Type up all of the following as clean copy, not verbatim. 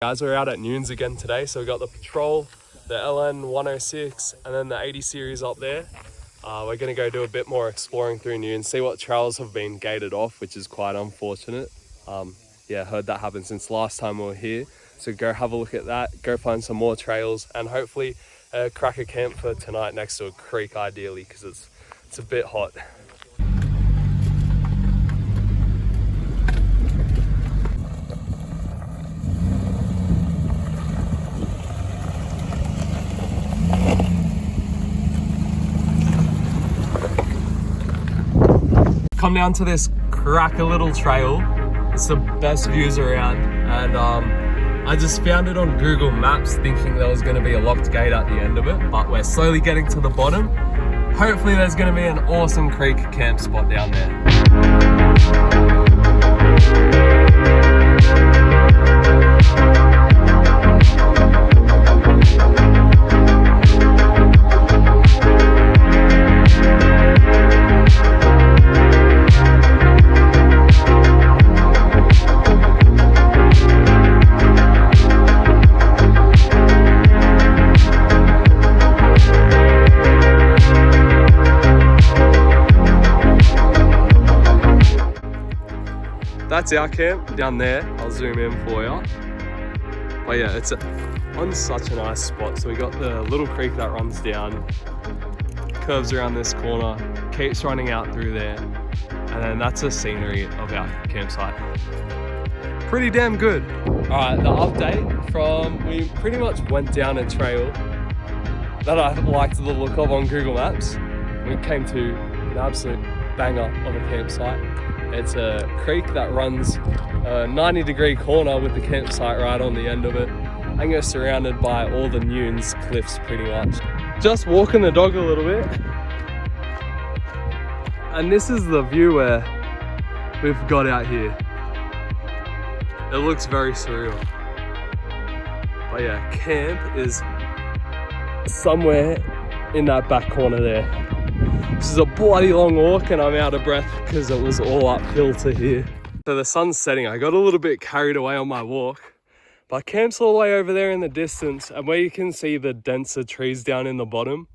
Guys, we're out at Newnes again today, so we got the Patrol, the LN106, and then the 80 series up there. We're going to go do a bit more exploring through Newnes, see what trails have been gated off, which is quite unfortunate. Yeah, heard that happened since last time we were here, so go have a look at that, go find some more trails, and hopefully crack a camp for tonight next to a creek ideally, because it's a bit hot. Come down to this cracker little trail. It's the best views around, and I just found it on Google Maps thinking there was going to be a locked gate at the end of it, but we're slowly getting to the bottom. Hopefully there's going to be an awesome creek camp spot down there. That's our camp down there. I'll zoom in for you. But yeah, it's on such a nice spot. So we got the little creek that runs down, curves around this corner, keeps running out through there, and then that's the scenery of our campsite. Pretty damn good. All right, the update from, we pretty much went down a trail that I liked the look of on Google Maps. We came to an absolute banger of a campsite. It's a creek that runs a 90-degree corner with the campsite right on the end of it. And you're surrounded by all the Newnes cliffs pretty much. Just walking the dog a little bit. And this is the view where we've got out here. It looks very surreal. But yeah, camp is somewhere in that back corner there. This is a bloody long walk and I'm out of breath because it was all uphill to here. So the sun's setting. I got a little bit carried away on my walk, but camp's all the way over there in the distance, and where you can see the denser trees down in the bottom,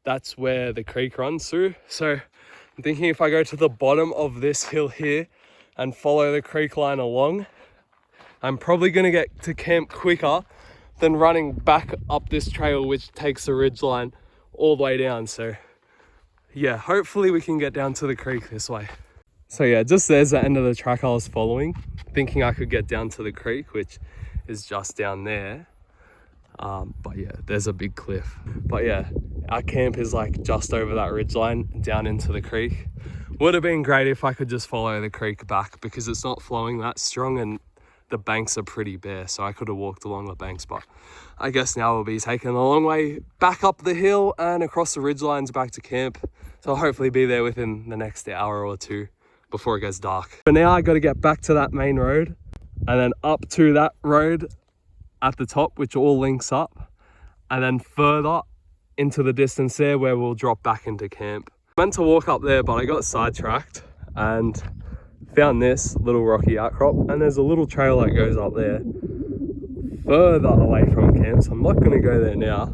that's where the creek runs through. So I'm thinking if I go to the bottom of this hill here and follow the creek line along, I'm probably going to get to camp quicker than running back up this trail, which takes the ridge line all the way down. So yeah, hopefully we can get down to the creek this way. So yeah, just there's the end of the track I was following, thinking I could get down to the creek, which is just down there. But yeah, there's a big cliff. But yeah, our camp is like just over that ridge line down into the creek. Would have been great if I could just follow the creek back, because it's not flowing that strong and the banks are pretty bare, so I could have walked along the banks, but I guess now we'll be taking a long way back up the hill and across the ridge lines back to camp. So I'll hopefully be there within the next hour or two before it gets dark. For now, I got to get back to that main road and then up to that road at the top, which all links up, and then further into the distance there where we'll drop back into camp. I meant to walk up there, but I got sidetracked and found this little rocky outcrop, and there's a little trail that goes up there further away from camp, so I'm not going to go there now.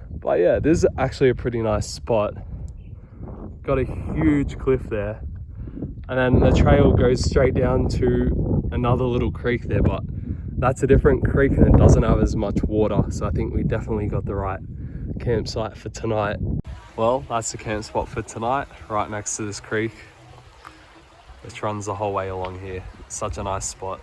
But yeah, this is actually a pretty nice spot. Got a huge cliff there, and then the trail goes straight down to another little creek there, but that's a different creek and it doesn't have as much water, so I think we definitely got the right campsite for tonight. Well, that's the camp spot for tonight, right next to this creek, which runs the whole way along here. Such a nice spot.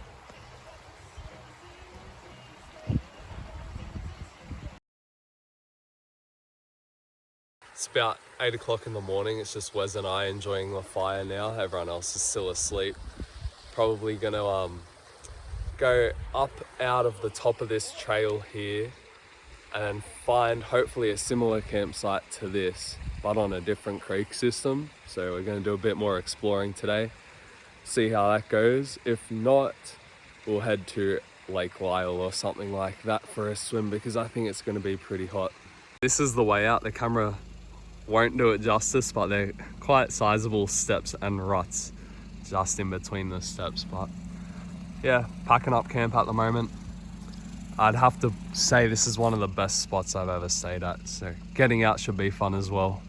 It's about 8 o'clock in the morning. It's just Wes and I enjoying the fire now. Everyone else is still asleep. Probably gonna go up out of the top of this trail here and then find hopefully a similar campsite to this, but on a different creek system. So we're gonna do a bit more exploring today. See how that goes. If not, we'll head to Lake Lyell or something like that for a swim, because I think it's going to be pretty hot. This is the way out. The camera won't do it justice, but they're quite sizable steps and ruts just in between the steps. But yeah, packing up camp at the moment. I'd have to say this is one of the best spots I've ever stayed at. So getting out should be fun as well.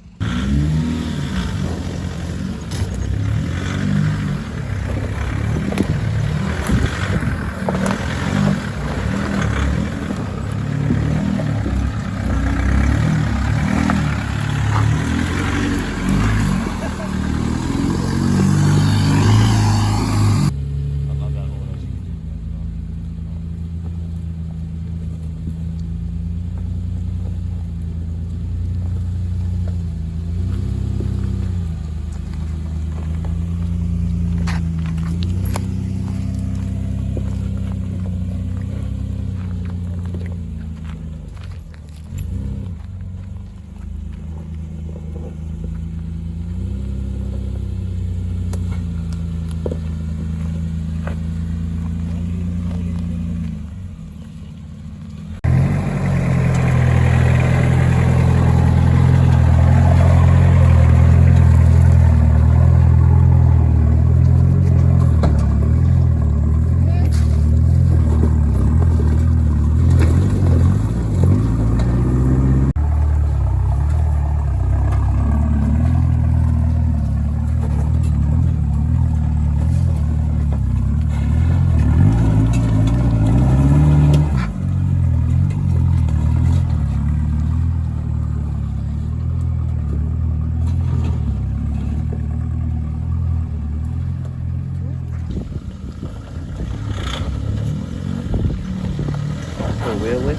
Really?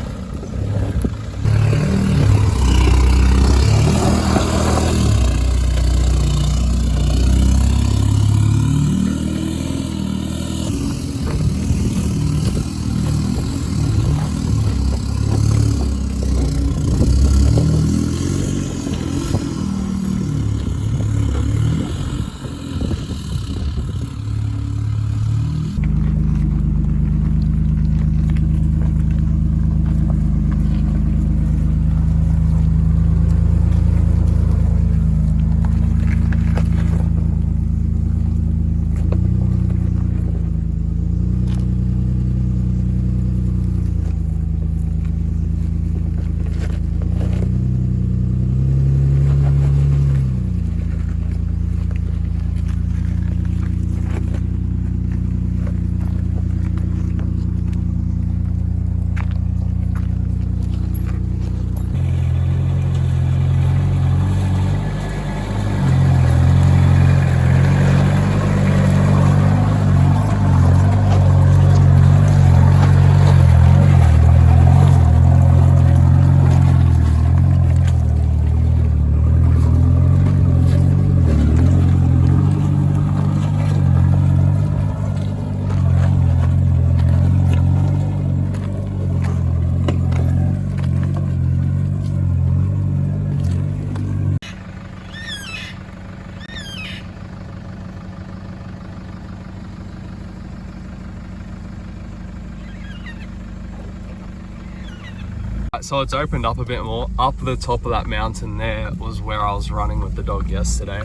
So it's opened up a bit more. Up the top of that mountain there was where I was running with the dog yesterday,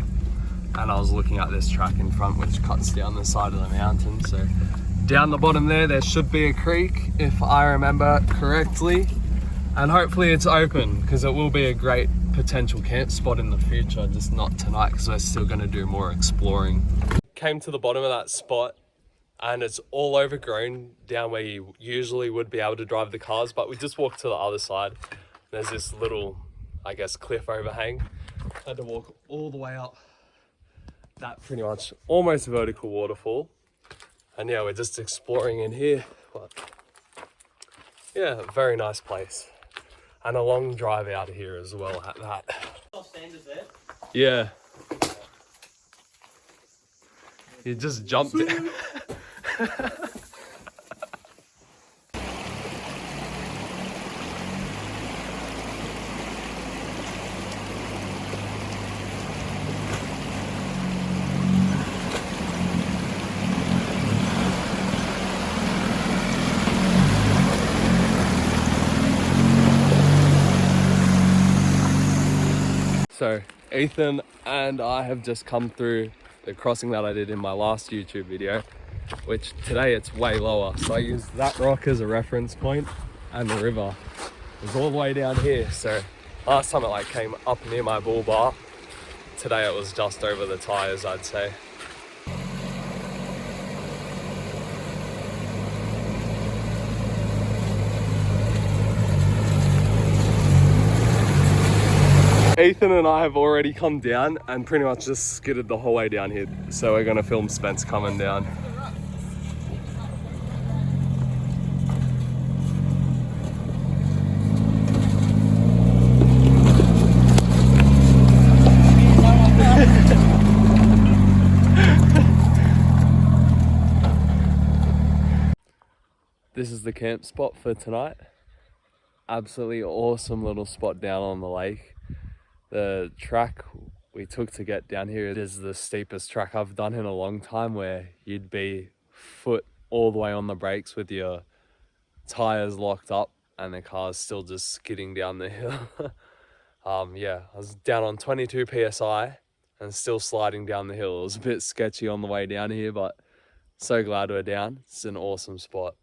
and I was looking at this track in front which cuts down the side of the mountain. So down the bottom there should be a creek if I remember correctly, and hopefully it's open because it will be a great potential camp spot in the future, just not tonight because we're still going to do more exploring. Came to the bottom of that spot and it's all overgrown down where you usually would be able to drive the cars, but we just walked to the other side. There's this little, I guess, cliff overhang. Had to walk all the way up that pretty much almost vertical waterfall. And yeah, we're just exploring in here. But yeah, very nice place. And a long drive out of here as well at that. Yeah. You just jumped it. So Ethan and I have just come through the crossing that I did in my last YouTube video, which today it's way lower. So I used that rock as a reference point and the river is all the way down here. So last time it like came up near my bull bar. Today it was just over the tires, I'd say. Ethan and I have already come down and pretty much just skidded the whole way down here. So we're gonna film Spence coming down. This is the camp spot for tonight. Absolutely awesome little spot down on the lake. The track we took to get down here is the steepest track I've done in a long time, where you'd be foot all the way on the brakes with your tires locked up and the car's still just skidding down the hill. Yeah, I was down on 22 PSI and still sliding down the hill. It was a bit sketchy on the way down here, but so glad we're down. It's an awesome spot.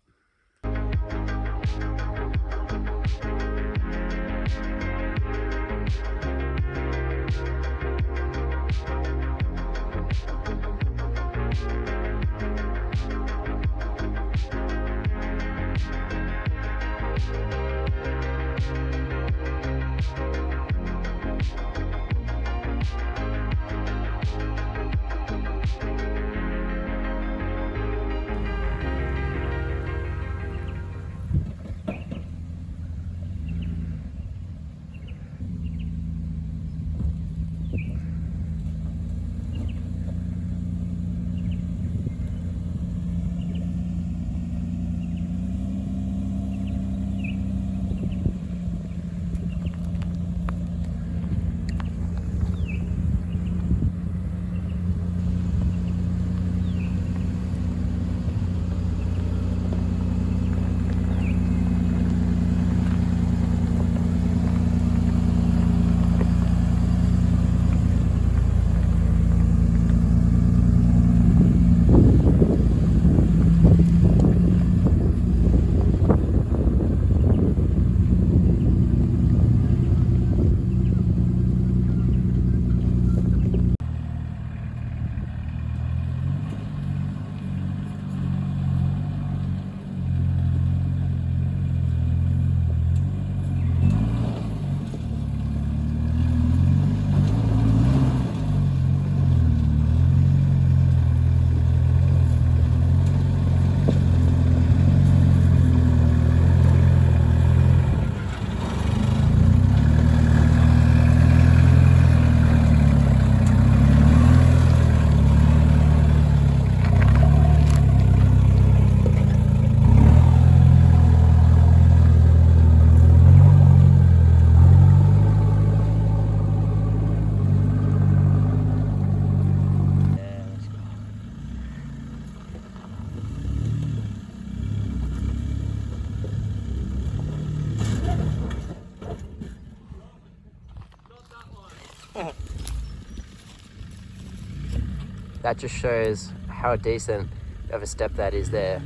That just shows how decent of a step that is there.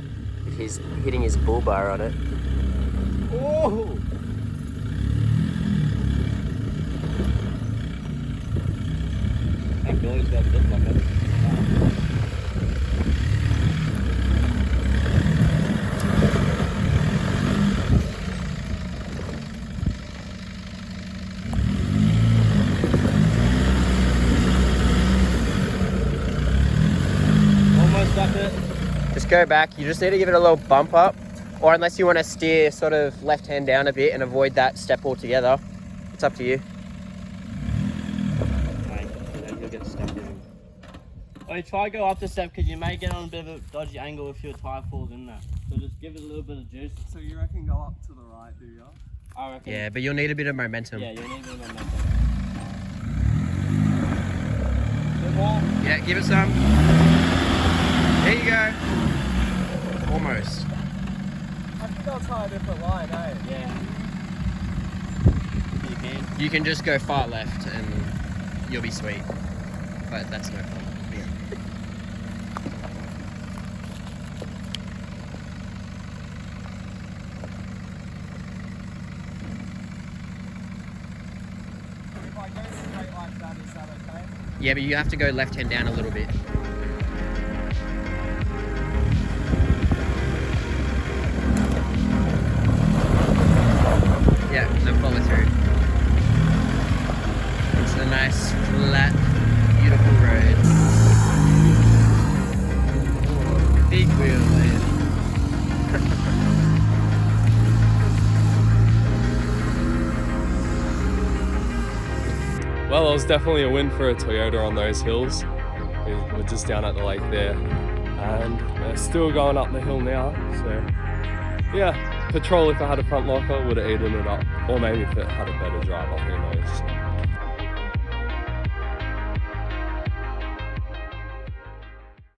If he's hitting his bull bar on it. Oh! That Billy's got this like that. Just go back. You just need to give it a little bump up, or unless you want to steer sort of left hand down a bit and avoid that step altogether. It's up to you. You'll get stuck in. Wait, try go up the step because you may get on a bit of a dodgy angle if your tire falls in there. So just give it a little bit of juice. So you reckon go up to the right, do you? I reckon. Yeah, but you'll need a bit of momentum. Yeah, you'll need a bit of momentum. Bit more. Yeah, give it some. There you go. Almost. I think I'll try a different line, eh? Yeah. You can just go far left and you'll be sweet. But that's no problem. Yeah. I go straight like that, is that okay? Yeah, but you have to go left hand down a little bit. Yeah, no follow through. It's a nice, flat, beautiful road. Big wheel, man. Well, it was definitely a win for a Toyota on those hills. We're just down at the lake there, and we're still going up the hill now. So, yeah, petrol if it had a front locker would have eaten it up, or maybe if it had a better driver, who knows.